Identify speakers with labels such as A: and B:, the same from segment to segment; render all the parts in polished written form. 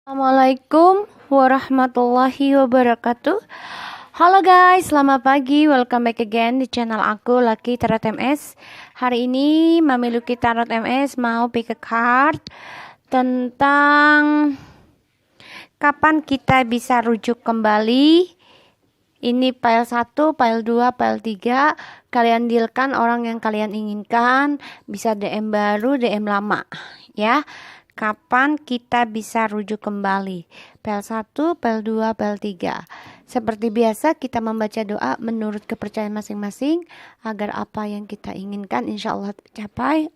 A: Assalamualaikum warahmatullahi wabarakatuh. Halo guys, selamat pagi. Welcome back again di channel aku, Lucky Tarot MS. Hari ini Mami Lucky Tarot MS mau pick a card tentang kapan kita bisa rujuk kembali. Ini file 1, file 2, file 3. Kalian dealkan orang yang kalian inginkan. Bisa DM baru, DM lama, ya. Kapan kita bisa rujuk kembali? File 1, file 2, file 3. Seperti biasa kita membaca doa menurut kepercayaan masing-masing agar apa yang kita inginkan insya Allah tercapai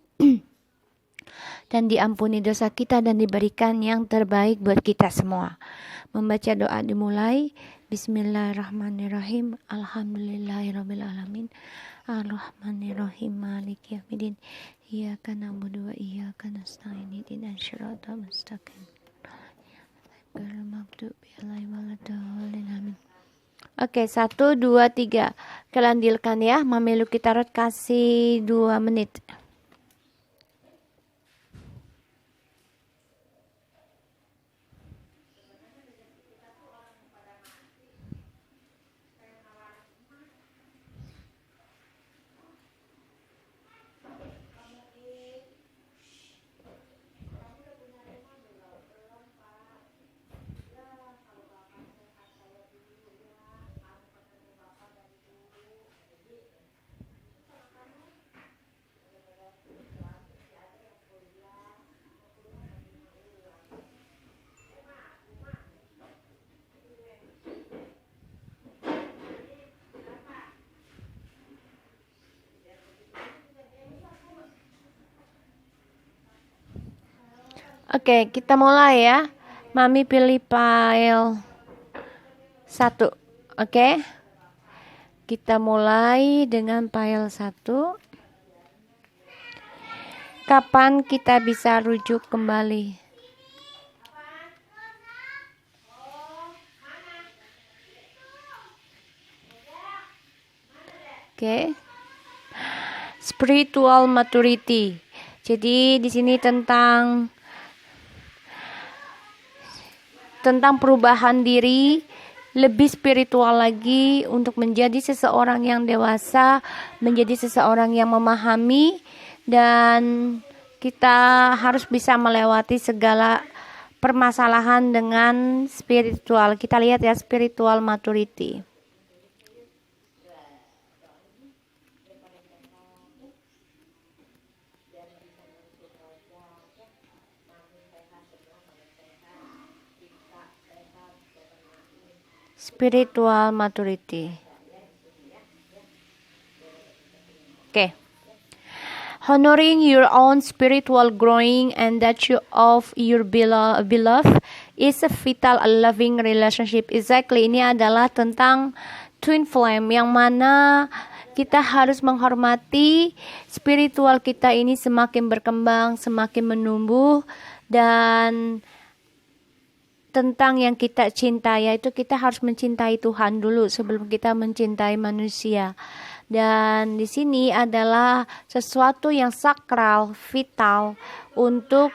A: dan diampuni dosa kita dan diberikan yang terbaik buat kita semua. Membaca doa dimulai. Bismillahirrahmanirrahim. Alhamdulillahirabbil alamin. Ar-Rahmanir-Rahim. Maliki yaumiddin. Iyyaka na'budu wa iyyaka nasta'in. Ihdinas siratal mustaqim. Ghairil maghdubi 'alaihim waladdallin. Amin. Oke, 1 2 3. Kalian dealkan ya. Mami Lucky Tarot kasih 2 menit. Oke, kita mulai ya. Mami pilih file 1. Oke. Kita mulai dengan file 1. Kapan kita bisa rujuk kembali? Oke. Spiritual maturity. Jadi di sini tentang perubahan diri, lebih spiritual lagi untuk menjadi seseorang yang dewasa, menjadi seseorang yang memahami, dan kita harus bisa melewati segala permasalahan dengan spiritual. Kita lihat ya, spiritual maturity. Spiritual maturity. Okay. Honoring your own spiritual growing and that you of your beloved is a vital loving relationship. Exactly, ini adalah tentang twin flame yang mana kita harus menghormati spiritual kita ini semakin berkembang, semakin menumbuh, dan tentang yang kita cintai, yaitu kita harus mencintai Tuhan dulu sebelum kita mencintai manusia. Dan di sini adalah sesuatu yang sakral, vital untuk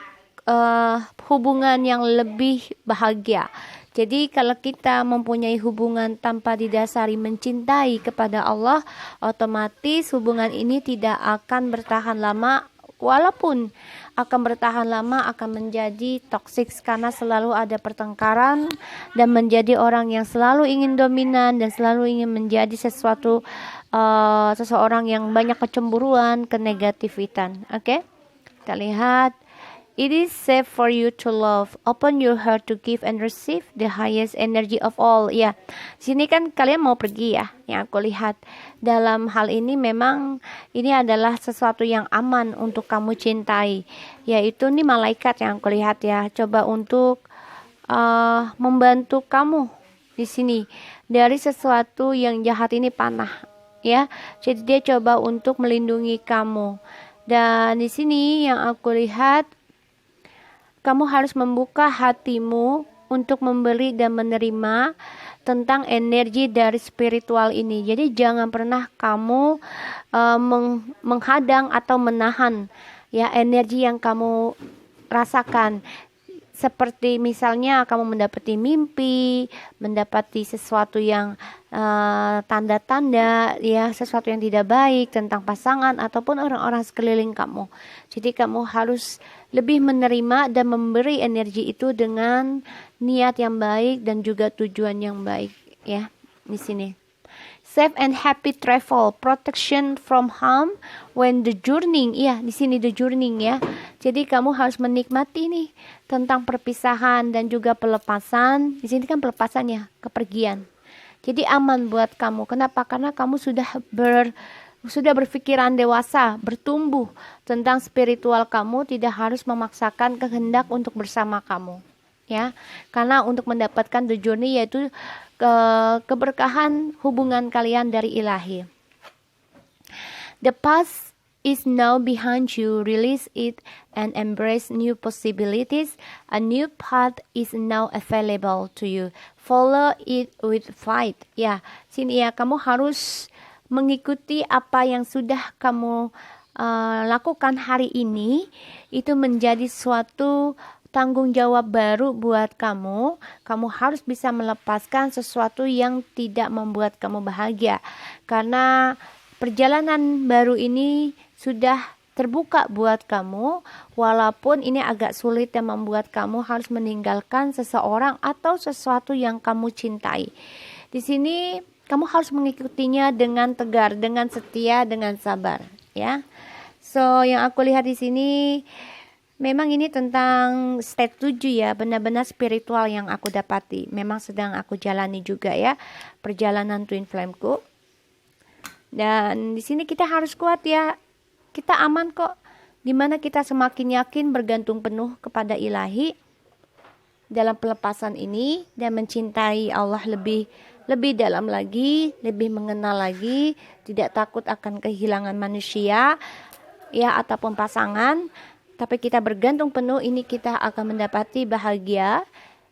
A: hubungan yang lebih bahagia. Jadi kalau kita mempunyai hubungan tanpa didasari mencintai kepada Allah, otomatis hubungan ini tidak akan bertahan lama. Walaupun akan bertahan lama, akan menjadi toksik karena selalu ada pertengkaran dan menjadi orang yang selalu ingin dominan dan selalu ingin menjadi seseorang yang banyak kecemburuan, kenegatifan. Oke? Kita lihat. It is safe for you to love. Open your heart to give and receive the highest energy of all. Ya, sini kan kalian mau pergi ya. Yang aku lihat dalam hal ini memang ini adalah sesuatu yang aman untuk kamu cintai. Yaitu nih malaikat yang aku lihat ya. Coba untuk membantu kamu di sini dari sesuatu yang jahat ini panah. Ya, jadi dia coba untuk melindungi kamu. Dan di sini yang aku lihat, kamu harus membuka hatimu untuk memberi dan menerima tentang energi dari spiritual ini. Jadi jangan pernah kamu menghadang atau menahan ya energi yang kamu rasakan. seperti misalnya kamu mendapati mimpi, mendapati sesuatu yang tanda-tanda ya, sesuatu yang tidak baik tentang pasangan ataupun orang-orang sekeliling kamu. Jadi kamu harus lebih menerima dan memberi energi itu dengan niat yang baik dan juga tujuan yang baik ya di sini. Safe and happy travel, protection from harm when the journey, ya di sini the journey ya. Jadi kamu harus menikmati nih tentang perpisahan dan juga pelepasan. Di sini kan pelepasan ya, kepergian. Jadi aman buat kamu. Kenapa? Karena kamu sudah berpikiran dewasa, bertumbuh tentang spiritual kamu, tidak harus memaksakan kehendak untuk bersama kamu. Ya, karena untuk mendapatkan the journey yaitu keberkahan hubungan kalian dari ilahi. The past is now behind you. Release it and embrace new possibilities. A new path is now available to you. Follow it with fight. Ya, sini ya, kamu harus mengikuti apa yang sudah kamu lakukan hari ini. Itu menjadi suatu tanggung jawab baru buat kamu. Kamu harus bisa melepaskan sesuatu yang tidak membuat kamu bahagia. Karena perjalanan baru ini sudah terbuka buat kamu, walaupun ini agak sulit dan membuat kamu harus meninggalkan seseorang atau sesuatu yang kamu cintai. Di sini kamu harus mengikutinya dengan tegar, dengan setia, dengan sabar, ya. So, yang aku lihat di sini memang ini tentang state 7 ya, benar-benar spiritual yang aku dapati. Memang sedang aku jalani juga ya, perjalanan twin flameku. Dan di sini kita harus kuat ya. Kita aman kok. Dimana kita semakin yakin bergantung penuh kepada ilahi dalam pelepasan ini dan mencintai Allah lebih dalam lagi, lebih mengenal lagi, tidak takut akan kehilangan manusia ya ataupun pasangan. Tapi kita bergantung penuh, ini kita akan mendapati bahagia,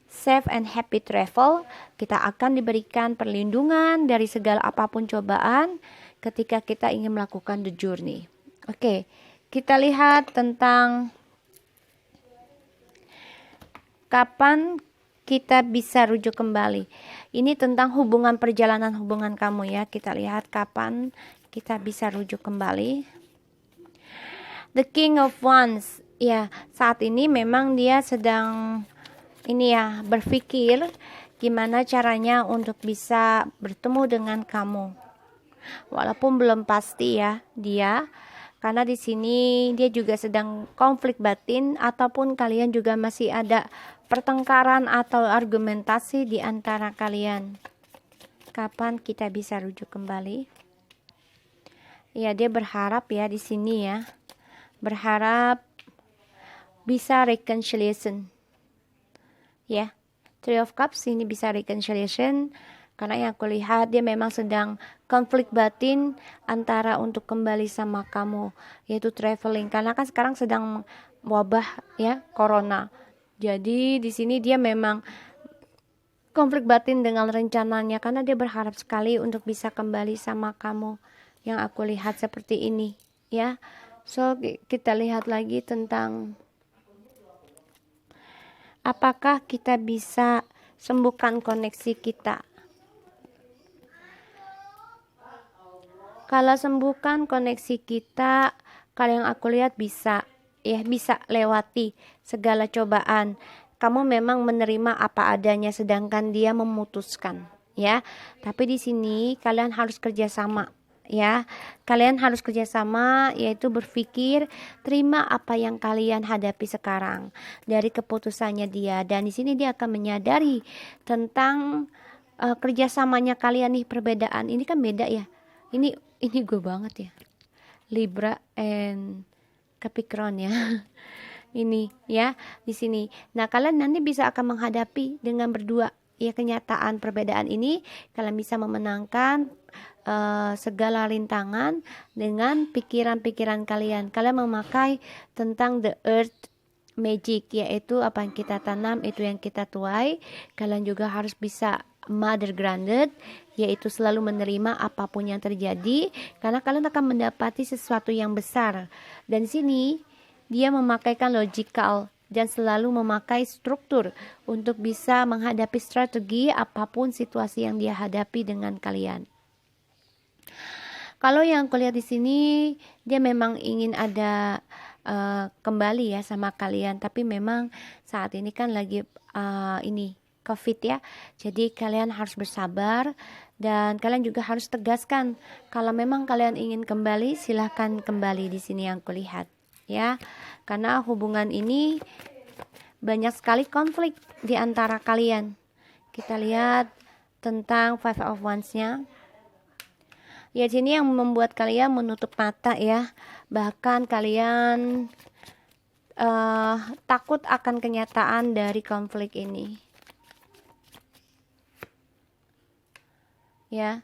A: safe and happy travel. Kita akan diberikan perlindungan dari segala apapun cobaan ketika kita ingin melakukan the journey. Oke, kita lihat tentang kapan kita bisa rujuk kembali. Ini tentang perjalanan hubungan kamu ya. Kita lihat kapan kita bisa rujuk kembali. The King of Wands, ya saat ini memang dia sedang berpikir gimana caranya untuk bisa bertemu dengan kamu. Walaupun belum pasti ya dia, karena di sini dia juga sedang konflik batin ataupun kalian juga masih ada pertengkaran atau argumentasi di antara kalian. Kapan kita bisa rujuk kembali? Ya dia berharap ya di sini ya. Berharap bisa reconciliation ya. Three of Cups ini bisa reconciliation karena yang aku lihat dia memang sedang konflik batin antara untuk kembali sama kamu, yaitu traveling, karena kan sekarang sedang wabah ya, corona. Jadi di sini dia memang konflik batin dengan rencananya karena dia berharap sekali untuk bisa kembali sama kamu. Yang aku lihat seperti ini ya. So, kita lihat lagi tentang apakah kita bisa sembuhkan koneksi kita. Kalau sembuhkan koneksi kita, kalau yang aku lihat bisa lewati segala cobaan. Kamu memang menerima apa adanya sedangkan dia memutuskan, ya. Tapi di sini kalian harus kerjasama. Ya, kalian harus kerjasama, yaitu berpikir terima apa yang kalian hadapi sekarang dari keputusannya dia, dan di sini dia akan menyadari tentang kerjasamanya kalian nih, perbedaan ini kan beda ya. Ini gue banget ya, Libra and Capricorn ya. Ini ya di sini. Nah kalian nanti bisa akan menghadapi dengan berdua ya kenyataan perbedaan ini. Kalian bisa memenangkan segala rintangan dengan pikiran-pikiran kalian. Kalian memakai tentang the earth magic, yaitu apa yang kita tanam itu yang kita tuai. Kalian juga harus bisa mother grounded, yaitu selalu menerima apapun yang terjadi karena kalian akan mendapati sesuatu yang besar. Dan sini dia memakaikan logical dan selalu memakai struktur untuk bisa menghadapi strategi apapun situasi yang dia hadapi dengan kalian. Kalau yang aku lihat di sini, dia memang ingin ada kembali ya sama kalian, tapi memang saat ini kan lagi ini COVID ya, jadi kalian harus bersabar dan kalian juga harus tegaskan kalau memang kalian ingin kembali, silahkan kembali. Di sini yang kulihat ya, karena hubungan ini banyak sekali konflik di antara kalian. Kita lihat tentang Five of Wands-nya. Ya, sini yang membuat kalian menutup mata ya. Bahkan kalian takut akan kenyataan dari konflik ini. Ya,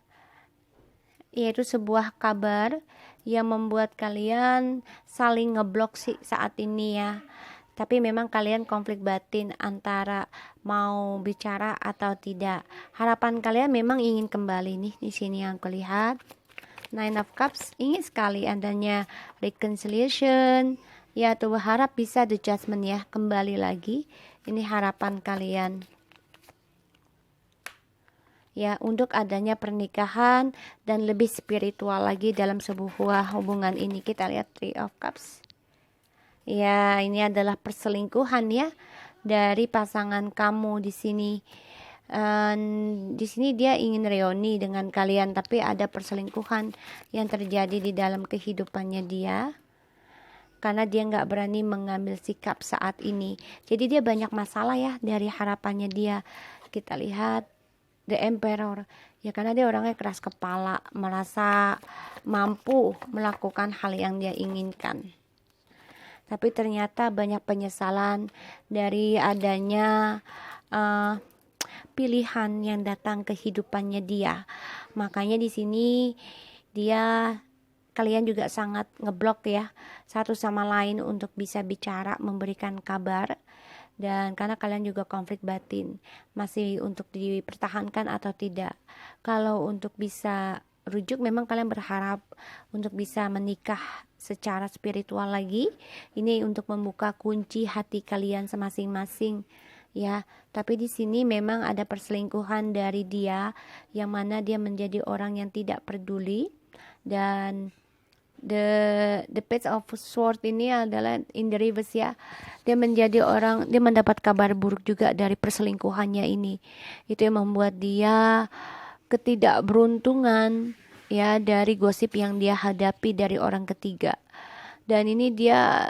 A: yaitu sebuah kabar yang membuat kalian saling ngeblok sih saat ini ya. Tapi memang kalian konflik batin antara mau bicara atau tidak. Harapan kalian memang ingin kembali nih, di sini yang aku lihat. Nine of Cups, ingin sekali adanya reconciliation. Ya, tuh berharap bisa the judgment ya, kembali lagi. Ini harapan kalian. Ya, untuk adanya pernikahan dan lebih spiritual lagi dalam sebuah hubungan ini. Kita lihat Three of Cups. Ya, ini adalah perselingkuhan ya dari pasangan kamu di sini. Di sini dia ingin reuni dengan kalian, tapi ada perselingkuhan yang terjadi di dalam kehidupannya dia, karena dia nggak berani mengambil sikap saat ini. Jadi dia banyak masalah ya dari harapannya dia. Kita lihat The Emperor ya, karena dia orangnya keras kepala, merasa mampu melakukan hal yang dia inginkan. Tapi ternyata banyak penyesalan dari adanya pilihan yang datang ke kehidupannya dia. Makanya di sini kalian juga sangat ngeblok ya satu sama lain untuk bisa bicara, memberikan kabar. Dan karena kalian juga konflik batin, masih untuk dipertahankan atau tidak. Kalau untuk bisa rujuk, memang kalian berharap untuk bisa menikah secara spiritual lagi. Ini untuk membuka kunci hati kalian masing-masing ya. Tapi di sini memang ada perselingkuhan dari dia, yang mana dia menjadi orang yang tidak peduli. Dan the Page of Sword ini adalah in the reverse ya. Dia mendapat kabar buruk juga dari perselingkuhannya ini. Itu yang membuat dia ketidakberuntungan ya dari gosip yang dia hadapi dari orang ketiga. Dan ini dia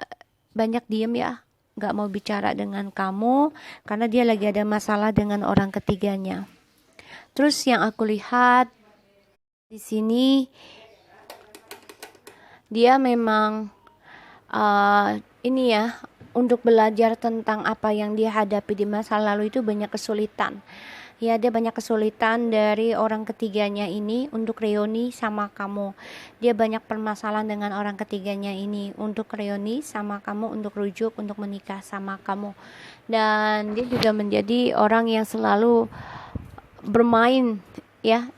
A: banyak diem ya, nggak mau bicara dengan kamu karena dia lagi ada masalah dengan orang ketiganya. Terus yang aku lihat di sini, dia memang ini ya, untuk belajar tentang apa yang dia hadapi di masa lalu itu banyak kesulitan. Ya, dia banyak kesulitan dari orang ketiganya ini untuk reuni sama kamu. Dia banyak permasalahan dengan orang ketiganya ini untuk reuni sama kamu, untuk rujuk, untuk menikah sama kamu. Dan dia juga menjadi orang yang selalu bermain ya,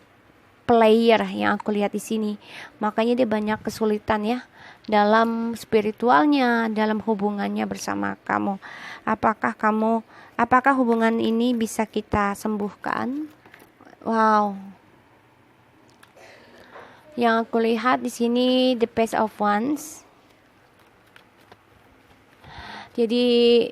A: player yang aku lihat di sini. Makanya dia banyak kesulitan ya dalam spiritualnya, dalam hubungannya bersama kamu. Apakah hubungan ini bisa kita sembuhkan? Wow. Yang aku lihat di sini the Page of Wands. Jadi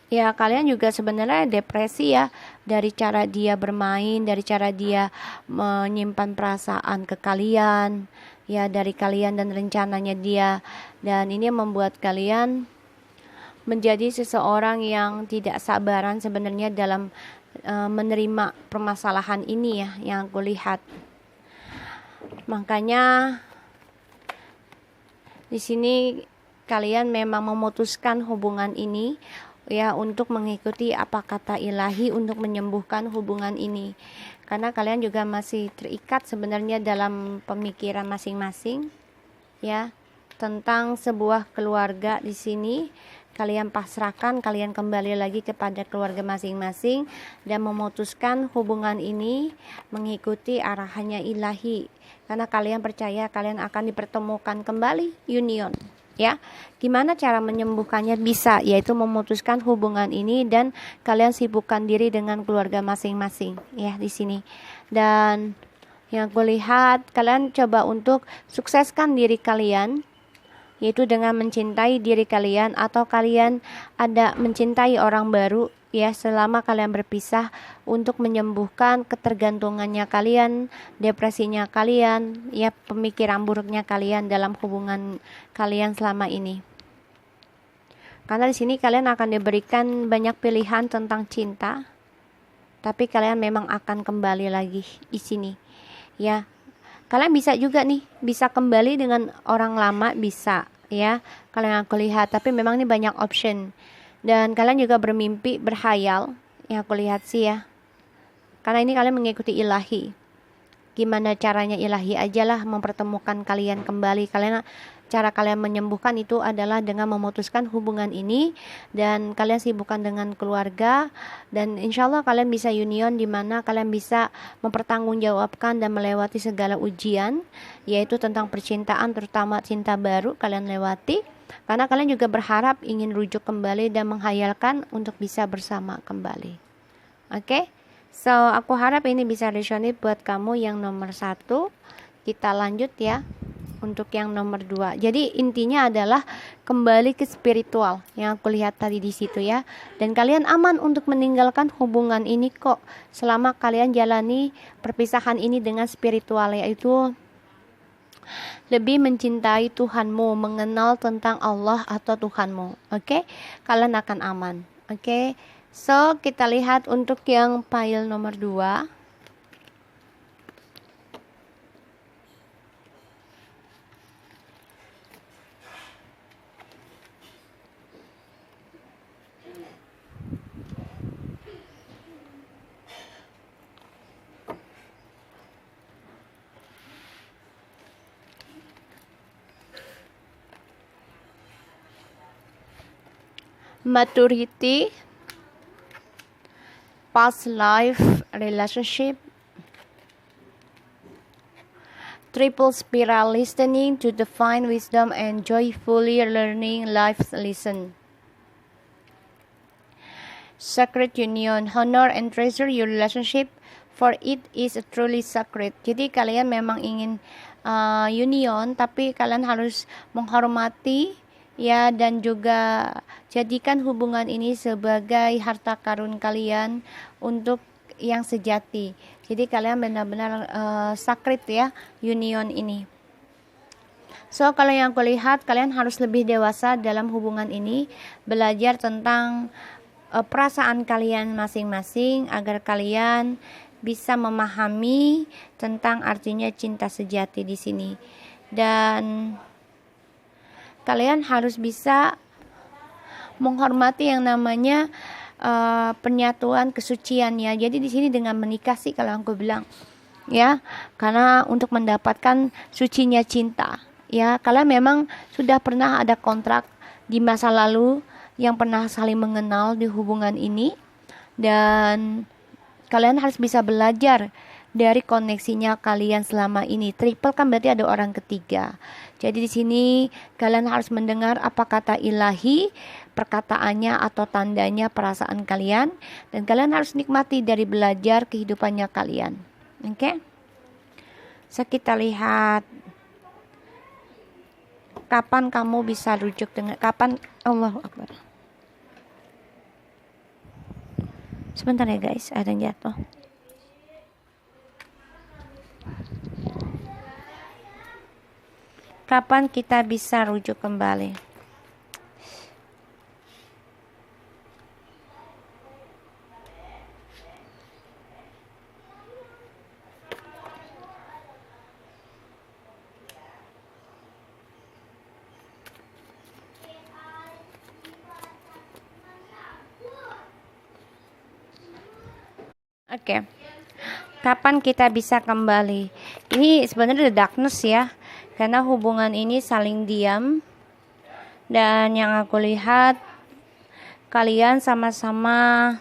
A: ya, kalian juga sebenarnya depresi ya, dari cara dia bermain, dari cara dia menyimpan perasaan ke kalian ya, dari kalian dan rencananya dia. Dan ini membuat kalian menjadi seseorang yang tidak sabaran sebenarnya dalam menerima permasalahan ini ya, yang aku lihat. Makanya di sini kalian memang memutuskan hubungan ini ya, untuk mengikuti apa kata ilahi untuk menyembuhkan hubungan ini. Karena kalian juga masih terikat sebenarnya dalam pemikiran masing-masing ya tentang sebuah keluarga. Di sini kalian pasrahkan, kalian kembali lagi kepada keluarga masing-masing dan memutuskan hubungan ini mengikuti arahannya ilahi. Karena kalian percaya kalian akan dipertemukan kembali, union. ya. Gimana cara menyembuhkannya? Bisa, yaitu memutuskan hubungan ini dan kalian sibukkan diri dengan keluarga masing-masing ya di sini. Dan yang aku lihat, kalian coba untuk sukseskan diri kalian, yaitu dengan mencintai diri kalian, atau kalian ada mencintai orang baru ya selama kalian berpisah, untuk menyembuhkan ketergantungannya kalian, depresinya kalian, ya pemikiran buruknya kalian dalam hubungan kalian selama ini. Karena di sini kalian akan diberikan banyak pilihan tentang cinta, tapi kalian memang akan kembali lagi di sini. Ya, kalian bisa juga nih, bisa kembali dengan orang lama, bisa ya. Kalian aku lihat, tapi memang ini banyak option. Dan kalian juga bermimpi, berhayal, yang aku lihat sih ya. Karena ini kalian mengikuti ilahi. Gimana caranya ilahi ajalah mempertemukan kalian kembali. Cara kalian menyembuhkan itu adalah dengan memutuskan hubungan ini, dan kalian sibukkan dengan keluarga, dan insya Allah kalian bisa union, di mana kalian bisa mempertanggungjawabkan dan melewati segala ujian, yaitu tentang percintaan, terutama cinta baru kalian lewati, karena kalian juga berharap ingin rujuk kembali dan menghayalkan untuk bisa bersama kembali. Oke? So aku harap ini bisa resonate buat kamu yang nomor 1. Kita lanjut ya untuk yang nomor 2. Jadi intinya adalah kembali ke spiritual yang aku lihat tadi di situ ya. Dan kalian aman untuk meninggalkan hubungan ini kok, selama kalian jalani perpisahan ini dengan spiritual, yaitu lebih mencintai Tuhanmu, mengenal tentang Allah atau Tuhanmu. Oke? Kalian akan aman. Oke? So kita lihat untuk yang pile nomor 2. Maturity, past life relationship, triple spiral, listening to divine wisdom and joyfully learning life's lesson. Sacred union, honor and treasure your relationship, for it is truly sacred. Jadi kalian memang ingin union, tapi kalian harus menghormati ya, dan juga jadikan hubungan ini sebagai harta karun kalian untuk yang sejati. Jadi kalian benar-benar sacred ya, union ini. So kalau yang aku lihat, kalian harus lebih dewasa dalam hubungan ini, belajar tentang perasaan kalian masing-masing, agar kalian bisa memahami tentang artinya cinta sejati di sini. Dan kalian harus bisa menghormati yang namanya penyatuan kesucian ya. Jadi di sini dengan menikah sih kalau aku bilang ya, karena untuk mendapatkan sucinya cinta ya. Kalian memang sudah pernah ada kontrak di masa lalu yang pernah saling mengenal di hubungan ini, dan kalian harus bisa belajar dari koneksinya kalian selama ini. Triple kan berarti ada orang ketiga. Jadi di sini kalian harus mendengar apa kata ilahi, perkataannya atau tandanya perasaan kalian, dan kalian harus nikmati dari belajar kehidupannya kalian. Oke? So kita lihat kapan kamu bisa rujuk dengan Allahu Akbar. Sebentar ya guys, ada yang jatuh. Kapan kita bisa rujuk kembali? Oke. Kapan kita bisa kembali? Ini sebenarnya the darkness ya. Karena hubungan ini saling diam, dan yang aku lihat kalian sama-sama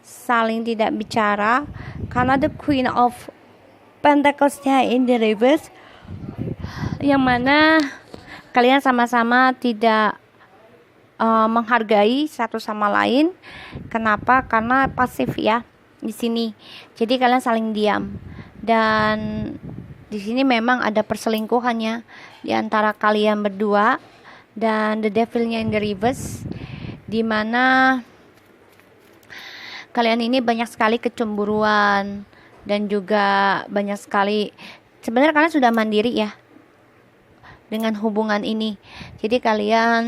A: saling tidak bicara, karena the Queen of Pentacles-nya in the reverse, yang mana kalian sama-sama tidak menghargai satu sama lain. Kenapa? Karena pasif ya di sini. Jadi kalian saling diam. Dan di sini memang ada perselingkuhannya di antara kalian berdua, dan the devilnya in the reverse, di mana kalian ini banyak sekali kecemburuan dan juga banyak sekali, sebenarnya kalian sudah mandiri ya dengan hubungan ini. Jadi kalian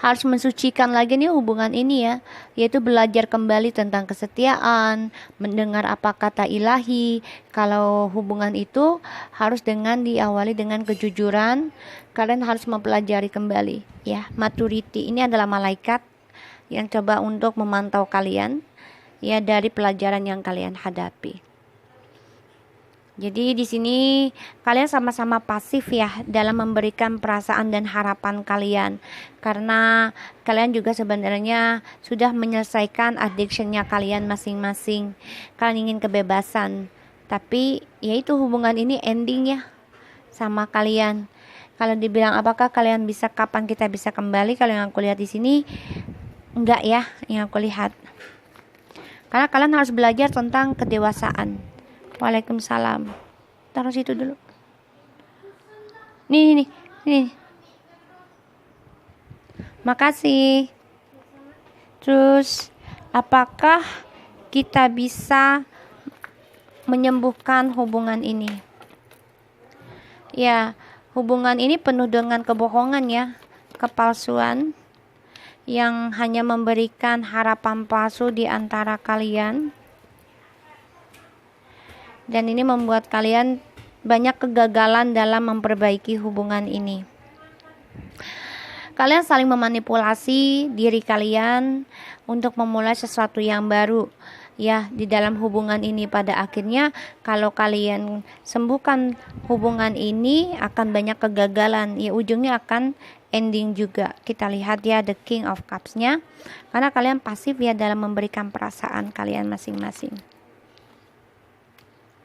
A: harus mensucikan lagi nih hubungan ini ya, yaitu belajar kembali tentang kesetiaan, mendengar apa kata ilahi. Kalau hubungan itu harus diawali dengan kejujuran, kalian harus mempelajari kembali ya. Maturity ini adalah malaikat yang coba untuk memantau kalian ya dari pelajaran yang kalian hadapi. Jadi di sini kalian sama-sama pasif ya dalam memberikan perasaan dan harapan kalian, karena kalian juga sebenarnya sudah menyelesaikan addictionnya kalian masing-masing. Kalian ingin kebebasan, tapi yaitu hubungan ini ending ya sama kalian. Kalau dibilang apakah kalian bisa, kapan kita bisa kembali, kalau yang aku lihat di sini enggak ya, yang aku lihat. Karena kalian harus belajar tentang kedewasaan. Waalaikumsalam. Taruh situ dulu. Nih. Makasih. Terus, apakah kita bisa menyembuhkan hubungan ini? Ya, hubungan ini penuh dengan kebohongan ya, kepalsuan yang hanya memberikan harapan palsu di antara kalian. Dan ini membuat kalian banyak kegagalan dalam memperbaiki hubungan ini. Kalian saling memanipulasi diri kalian untuk memulai sesuatu yang baru ya di dalam hubungan ini. Pada akhirnya kalau kalian sembuhkan hubungan ini akan banyak kegagalan ya, ujungnya akan ending juga. Kita lihat ya the King of Cups-nya, karena kalian pasif ya dalam memberikan perasaan kalian masing-masing.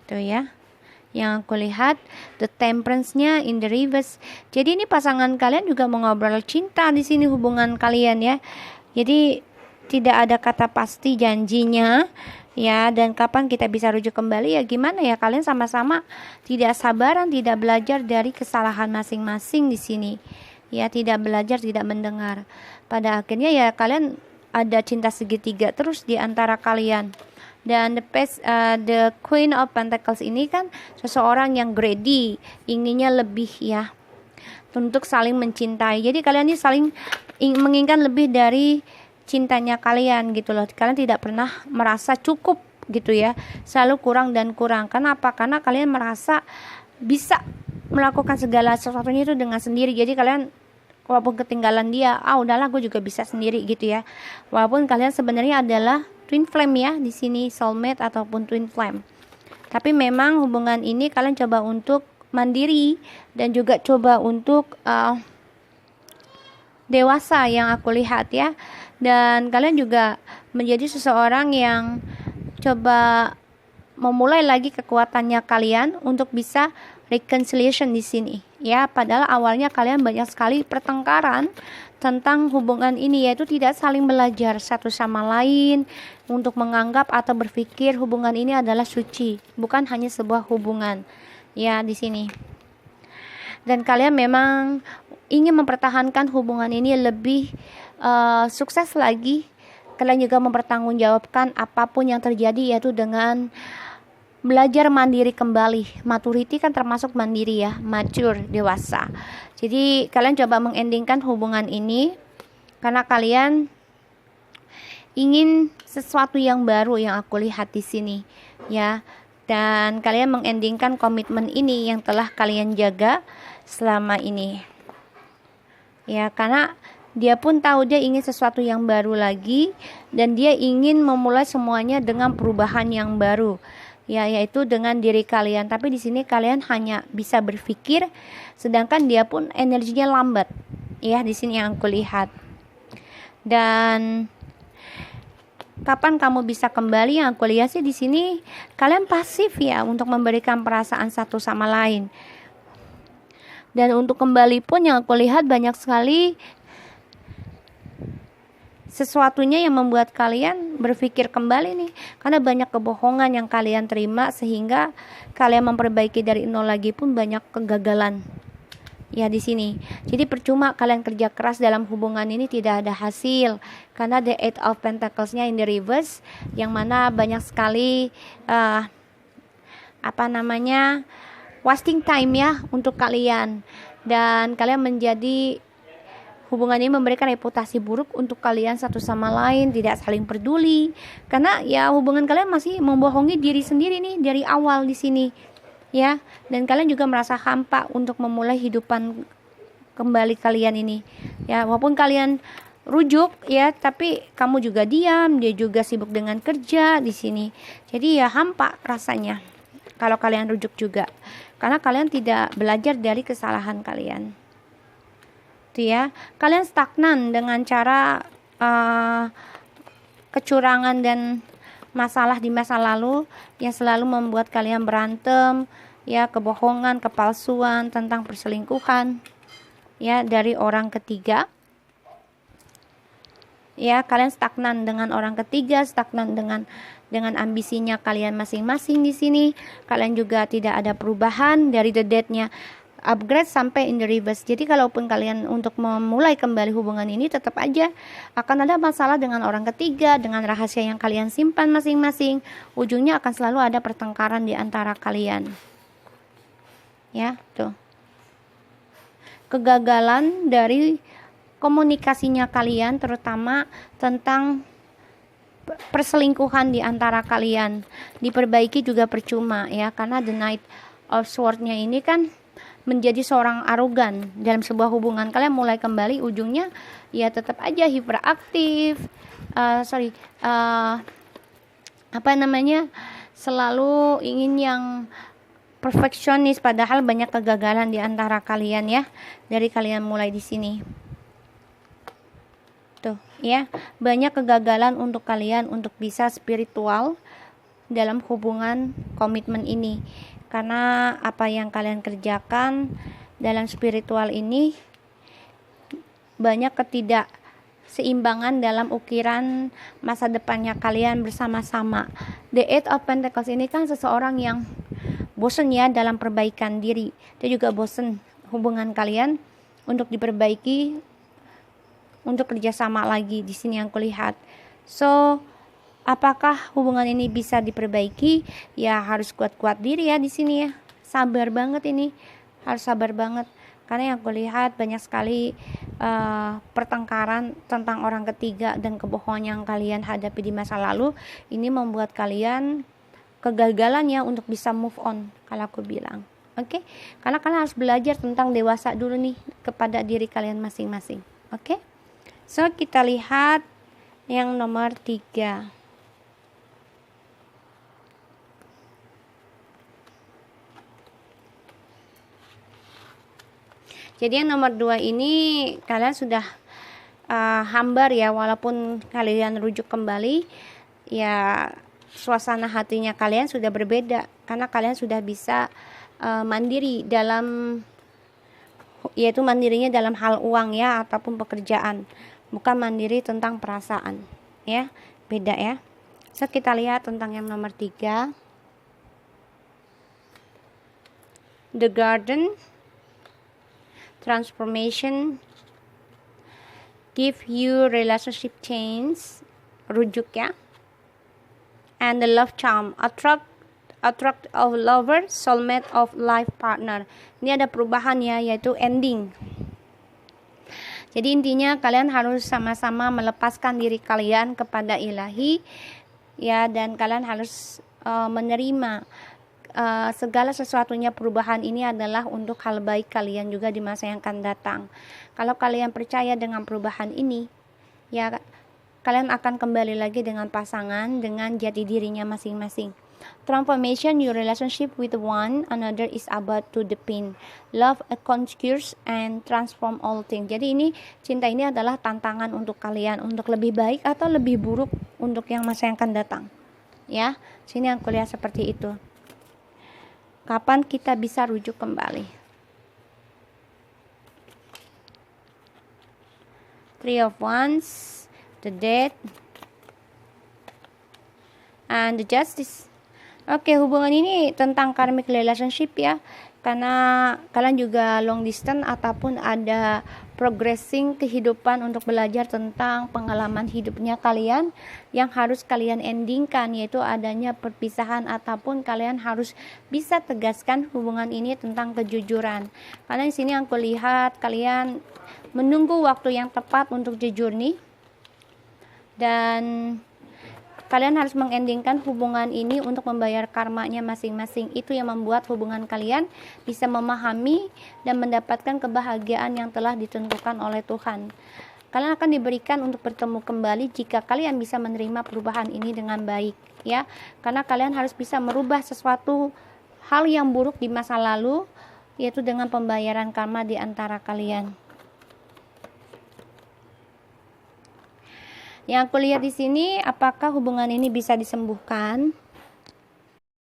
A: Tuh ya, yang aku lihat the Temperance-nya in the reverse. Jadi ini pasangan kalian juga mengobrol cinta di sini hubungan kalian ya. Jadi tidak ada kata pasti janjinya ya, dan kapan kita bisa rujuk kembali ya gimana ya, kalian sama-sama tidak sabaran, tidak belajar dari kesalahan masing-masing di sini ya, tidak belajar, tidak mendengar. Pada akhirnya ya kalian ada cinta segitiga terus di antara kalian. Dan the Queen of Pentacles ini kan seseorang yang greedy, inginnya lebih ya, untuk saling mencintai. Jadi kalian ini saling menginginkan lebih dari cintanya kalian gitu loh. Kalian tidak pernah merasa cukup gitu ya, selalu kurang dan kurang. Kenapa? Karena kalian merasa bisa melakukan segala sesuatunya itu dengan sendiri. Jadi kalian walaupun ketinggalan dia, udahlah gue juga bisa sendiri gitu ya. Walaupun kalian sebenarnya adalah twin flame ya di sini, soulmate ataupun twin flame. Tapi memang hubungan ini kalian coba untuk mandiri dan juga coba untuk dewasa yang aku lihat ya. Dan kalian juga menjadi seseorang yang coba memulai lagi kekuatannya kalian untuk bisa reconciliation di sini ya. Padahal awalnya kalian banyak sekali pertengkaran tentang hubungan ini, yaitu tidak saling belajar satu sama lain untuk menganggap atau berpikir hubungan ini adalah suci, bukan hanya sebuah hubungan ya di sini. Dan kalian memang ingin mempertahankan hubungan ini lebih sukses lagi. Kalian juga mempertanggungjawabkan apapun yang terjadi, yaitu dengan belajar mandiri kembali. Maturity kan termasuk mandiri ya, mature, dewasa. Jadi kalian coba mengendingkan hubungan ini karena kalian ingin sesuatu yang baru yang aku lihat di sini ya. Dan kalian mengendingkan komitmen ini yang telah kalian jaga selama ini ya, karena dia pun tahu dia ingin sesuatu yang baru lagi, dan dia ingin memulai semuanya dengan perubahan yang baru ya, yaitu dengan diri kalian. Tapi di sini kalian hanya bisa berpikir, sedangkan dia pun energinya lambat ya di sini yang aku lihat. Dan kapan kamu bisa kembali, yang aku lihat sih di sini kalian pasif ya untuk memberikan perasaan satu sama lain. Dan untuk kembali pun yang aku lihat banyak sekali sesuatunya yang membuat kalian berpikir kembali nih, karena banyak kebohongan yang kalian terima sehingga kalian memperbaiki dari nol lagi pun banyak kegagalan ya di sini. Jadi percuma kalian kerja keras dalam hubungan ini tidak ada hasil, karena the Eight of Pentacles-nya in the reverse, yang mana banyak sekali wasting time ya untuk kalian, dan kalian menjadi hubungan ini memberikan reputasi buruk untuk kalian satu sama lain, tidak saling peduli, karena ya hubungan kalian masih membohongi diri sendiri nih dari awal di sini ya. Dan kalian juga merasa hampa untuk memulai hidupan kembali kalian ini ya, walaupun kalian rujuk ya, tapi kamu juga diam, dia juga sibuk dengan kerja di sini. Jadi ya hampa rasanya kalau kalian rujuk juga, karena kalian tidak belajar dari kesalahan kalian. Ya, kalian stagnan dengan cara kecurangan dan masalah di masa lalu yang selalu membuat kalian berantem ya, kebohongan, kepalsuan tentang perselingkuhan ya dari orang ketiga ya. Kalian stagnan dengan orang ketiga, stagnan dengan ambisinya kalian masing-masing di sini. Kalian juga tidak ada perubahan dari the death-nya upgrade sampai in the reverse. Jadi kalaupun kalian untuk memulai kembali hubungan ini, tetap aja akan ada masalah dengan orang ketiga, dengan rahasia yang kalian simpan masing-masing. Ujungnya akan selalu ada pertengkaran di antara kalian ya. Tuh, kegagalan dari komunikasinya kalian, terutama tentang perselingkuhan di antara kalian, diperbaiki juga percuma ya, karena the Knight of Swords-nya ini kan menjadi seorang arogan dalam sebuah hubungan. Kalian mulai kembali, ujungnya ya tetap aja hiperaktif, selalu ingin yang perfeksionis, padahal banyak kegagalan di antara kalian ya dari kalian mulai di sini. Tuh ya, banyak kegagalan untuk kalian untuk bisa spiritual dalam hubungan komitmen ini, karena apa yang kalian kerjakan dalam spiritual ini banyak ketidakseimbangan dalam ukiran masa depannya kalian bersama-sama. The Eight of Pentacles ini kan seseorang yang bosen ya dalam perbaikan diri. Dia juga bosen hubungan kalian untuk diperbaiki, untuk kerjasama lagi di sini yang kulihat. So apakah hubungan ini bisa diperbaiki? Ya harus kuat-kuat diri ya di sini ya. Sabar banget ini, harus sabar banget. Karena yang kulihat banyak sekali pertengkaran tentang orang ketiga dan kebohongan yang kalian hadapi di masa lalu. Ini membuat kalian kegagalannya untuk bisa move on, kalau aku bilang. Oke? Karena kalian harus belajar tentang dewasa dulu nih kepada diri kalian masing-masing. Oke? So kita lihat yang nomor 3. Jadi yang nomor 2 ini kalian sudah hambar ya, walaupun kalian rujuk kembali ya, suasana hatinya kalian sudah berbeda, karena kalian sudah bisa mandiri dalam, yaitu mandirinya dalam hal uang ya ataupun pekerjaan, bukan mandiri tentang perasaan ya, beda ya. So kita lihat tentang yang nomor 3, The Garden. Transformation, give you relationship change, rujuk ya. And the Love Charm, attract of lover, soulmate of life partner. Ini ada perubahan ya, yaitu ending. Jadi intinya kalian harus sama-sama melepaskan diri kalian kepada ilahi ya, dan kalian harus menerima segala sesuatunya. Perubahan ini adalah untuk hal baik kalian juga di masa yang akan datang. Kalau kalian percaya dengan perubahan ini ya, kalian akan kembali lagi dengan pasangan dengan jati dirinya masing-masing. Transformation, your relationship with one another is about to deepen. Love conquers and transform all things. Jadi ini, cinta ini adalah tantangan untuk kalian untuk lebih baik atau lebih buruk untuk yang masa yang akan datang. Ya, sini aku lihat seperti itu. Kapan kita bisa rujuk kembali? Three of Wands, the Death, and the Justice. Oke, hubungan ini tentang karmic relationship ya, karena kalian juga long distance ataupun ada progressing kehidupan untuk belajar tentang pengalaman hidupnya kalian yang harus kalian endingkan, yaitu adanya perpisahan, ataupun kalian harus bisa tegaskan hubungan ini tentang kejujuran. Karena di sini aku lihat kalian menunggu waktu yang tepat untuk jujur nih, dan kalian harus mengendingkan hubungan ini untuk membayar karmanya masing-masing. Itu yang membuat hubungan kalian bisa memahami dan mendapatkan kebahagiaan yang telah ditentukan oleh Tuhan. Kalian akan diberikan untuk bertemu kembali jika kalian bisa menerima perubahan ini dengan baik ya. Karena kalian harus bisa merubah sesuatu hal yang buruk di masa lalu, yaitu dengan pembayaran karma di antara kalian. Yang aku lihat di sini, apakah hubungan ini bisa disembuhkan?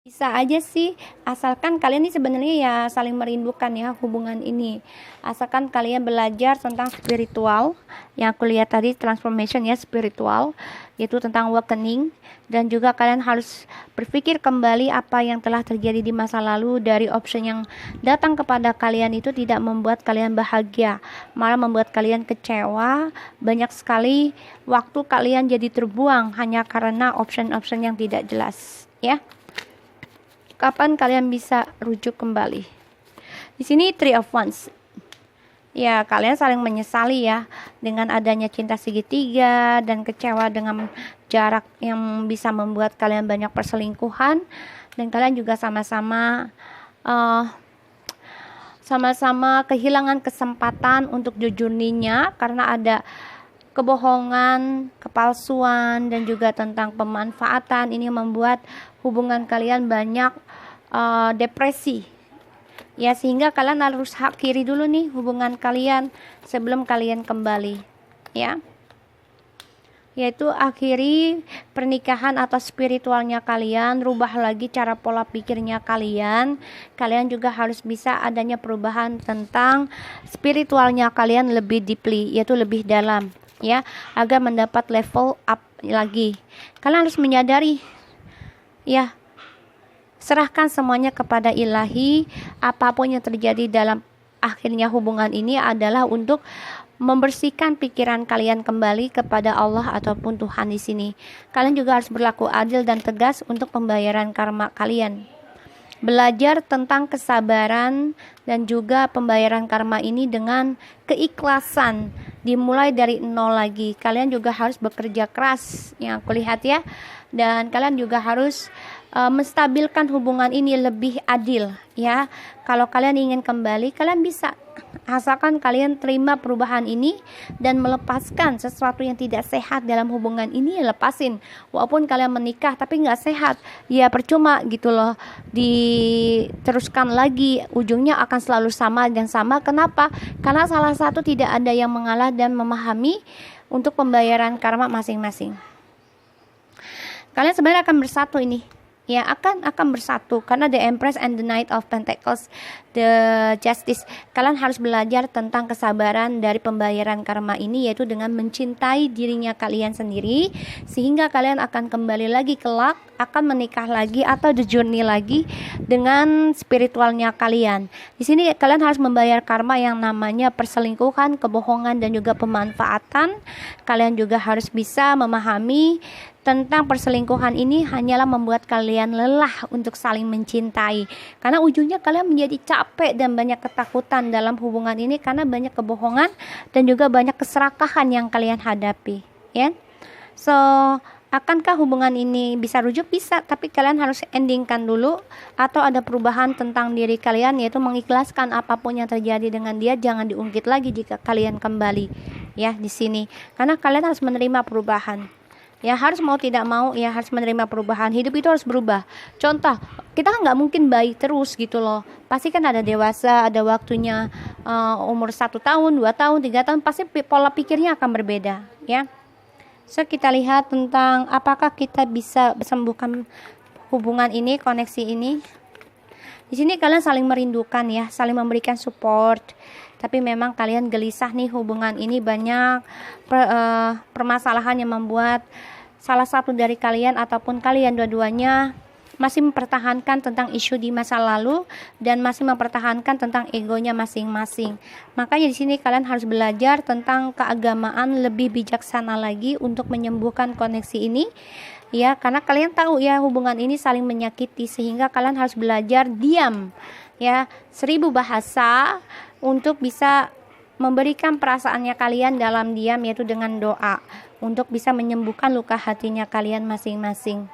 A: Bisa aja sih, asalkan kalian ini sebenarnya ya saling merindukan ya hubungan ini. Asalkan kalian belajar tentang spiritual, yang aku lihat tadi transformation ya, spiritual, yaitu tentang awakening, dan juga kalian harus berpikir kembali apa yang telah terjadi di masa lalu. Dari option yang datang kepada kalian itu tidak membuat kalian bahagia, malah membuat kalian kecewa. Banyak sekali waktu kalian jadi terbuang hanya karena option-option yang tidak jelas ya. Kapan kalian bisa rujuk kembali? Di sini Three of Wands. Ya, kalian saling menyesali ya dengan adanya cinta segitiga dan kecewa dengan jarak yang bisa membuat kalian banyak perselingkuhan, dan kalian juga sama-sama kehilangan kesempatan untuk jujur ninya karena ada kebohongan, kepalsuan, dan juga tentang pemanfaatan. Ini membuat hubungan kalian banyak depresi ya, sehingga kalian harus akhiri dulu nih hubungan kalian sebelum kalian kembali ya, yaitu akhiri pernikahan atau spiritualnya kalian, rubah lagi cara pola pikirnya kalian. Kalian juga harus bisa adanya perubahan tentang spiritualnya kalian lebih deeply, yaitu lebih dalam ya, agar mendapat level up lagi. Kalian harus menyadari ya, serahkan semuanya kepada ilahi. Apapun yang terjadi dalam akhirnya hubungan ini adalah untuk membersihkan pikiran kalian kembali kepada Allah ataupun Tuhan di sini. Kalian juga harus berlaku adil dan tegas untuk pembayaran karma kalian. Belajar tentang kesabaran dan juga pembayaran karma ini dengan keikhlasan, dimulai dari nol lagi. Kalian juga harus bekerja keras yang aku lihat ya, dan kalian juga harus menstabilkan hubungan ini lebih adil ya. Kalau kalian ingin kembali, kalian bisa, asalkan kalian terima perubahan ini dan melepaskan sesuatu yang tidak sehat dalam hubungan ini, ya lepasin. Walaupun kalian menikah tapi nggak sehat, ya percuma gitu loh, diteruskan lagi, ujungnya akan selalu sama dan sama. Kenapa? Karena salah satu tidak ada yang mengalah dan memahami untuk pembayaran karma masing-masing. Kalian sebenarnya akan bersatu ini ya, akan bersatu karena the Empress and the Knight of Pentacles, the Justice. Kalian harus belajar tentang kesabaran dari pembayaran karma ini, yaitu dengan mencintai dirinya kalian sendiri, sehingga kalian akan kembali lagi kelak, akan menikah lagi atau the journey lagi dengan spiritualnya kalian. Di sini kalian harus membayar karma yang namanya perselingkuhan, kebohongan, dan juga pemanfaatan. Kalian juga harus bisa memahami tentang perselingkuhan ini hanyalah membuat kalian lelah untuk saling mencintai, karena ujungnya kalian menjadi capek dan banyak ketakutan dalam hubungan ini karena banyak kebohongan dan juga banyak keserakahan yang kalian hadapi ya. So, akankah hubungan ini bisa rujuk? Bisa, tapi kalian harus endingkan dulu atau ada perubahan tentang diri kalian, yaitu mengikhlaskan apapun yang terjadi dengan dia. Jangan diungkit lagi jika kalian kembali ya di sini, karena kalian harus menerima perubahan. Ya, harus mau tidak mau ya harus menerima perubahan. Hidup itu harus berubah. Contoh, kita nggak mungkin baik terus gitu loh. Pasti kan ada dewasa, ada waktunya, umur 1 tahun, 2 tahun, 3 tahun, pasti pola pikirnya akan berbeda ya. So, kita lihat tentang apakah kita bisa sembuhkan hubungan ini, koneksi ini. Di sini kalian saling merindukan ya, saling memberikan support. tapi memang kalian gelisah nih, hubungan ini banyak permasalahan yang membuat salah satu dari kalian ataupun kalian dua-duanya masih mempertahankan tentang isu di masa lalu dan masih mempertahankan tentang egonya masing-masing. Makanya di sini kalian harus belajar tentang keagamaan lebih bijaksana lagi untuk menyembuhkan koneksi ini. Ya, karena kalian tahu ya hubungan ini saling menyakiti, sehingga kalian harus belajar diam. Ya, 1000 bahasa untuk bisa memberikan perasaannya kalian dalam diam, yaitu dengan doa, untuk bisa menyembuhkan luka hatinya kalian masing-masing.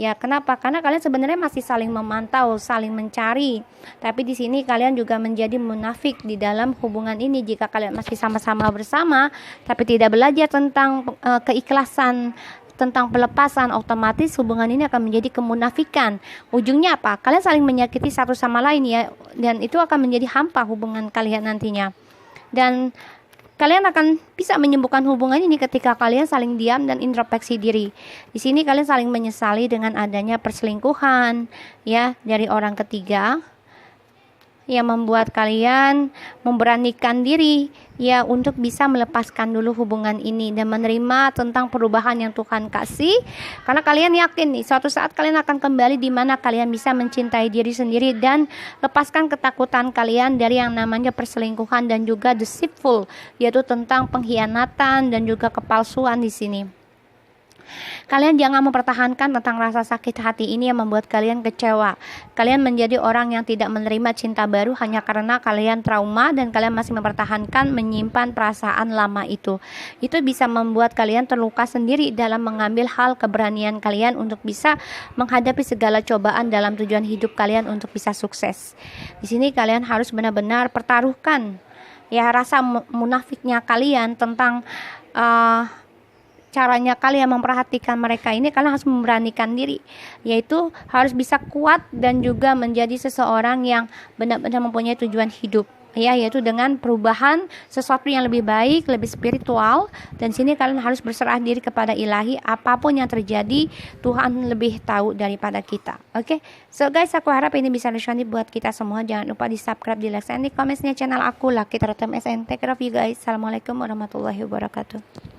A: Ya, kenapa? Karena kalian sebenarnya masih saling memantau, saling mencari. Tapi di sini kalian juga menjadi munafik di dalam hubungan ini jika kalian masih sama-sama bersama, tapi tidak belajar tentang keikhlasan, tentang pelepasan, otomatis hubungan ini akan menjadi kemunafikan. Ujungnya apa? Kalian saling menyakiti satu sama lain ya, dan itu akan menjadi hampa hubungan kalian nantinya. Dan kalian akan bisa menyembuhkan hubungan ini ketika kalian saling diam dan introspeksi diri. Di sini kalian saling menyesali dengan adanya perselingkuhan ya dari orang ketiga yang membuat kalian memberanikan diri ya untuk bisa melepaskan dulu hubungan ini dan menerima tentang perubahan yang Tuhan kasih, karena kalian yakin nih suatu saat kalian akan kembali di mana kalian bisa mencintai diri sendiri dan lepaskan ketakutan kalian dari yang namanya perselingkuhan dan juga deceitful, yaitu tentang pengkhianatan dan juga kepalsuan di sini. Kalian jangan mempertahankan tentang rasa sakit hati ini yang membuat kalian kecewa. Kalian menjadi orang yang tidak menerima cinta baru hanya karena kalian trauma dan kalian masih mempertahankan menyimpan perasaan lama itu. Itu bisa membuat kalian terluka sendiri dalam mengambil hal keberanian kalian untuk bisa menghadapi segala cobaan dalam tujuan hidup kalian untuk bisa sukses. Di sini kalian harus benar-benar pertaruhkan ya rasa munafiknya kalian tentang caranya kalian memperhatikan mereka ini. Kalian harus memberanikan diri, yaitu harus bisa kuat dan juga menjadi seseorang yang benar-benar mempunyai tujuan hidup ya, yaitu dengan perubahan sesuatu yang lebih baik, lebih spiritual. Dan sini kalian harus berserah diri kepada Ilahi. Apapun yang terjadi, Tuhan lebih tahu daripada kita. Oke, so guys, aku harap ini bisa bermanfaat buat kita semua. Jangan lupa di subscribe, di like, dan di komennya channel aku, Lucky Teratem SN. Take care of you guys. Assalamualaikum warahmatullahi wabarakatuh.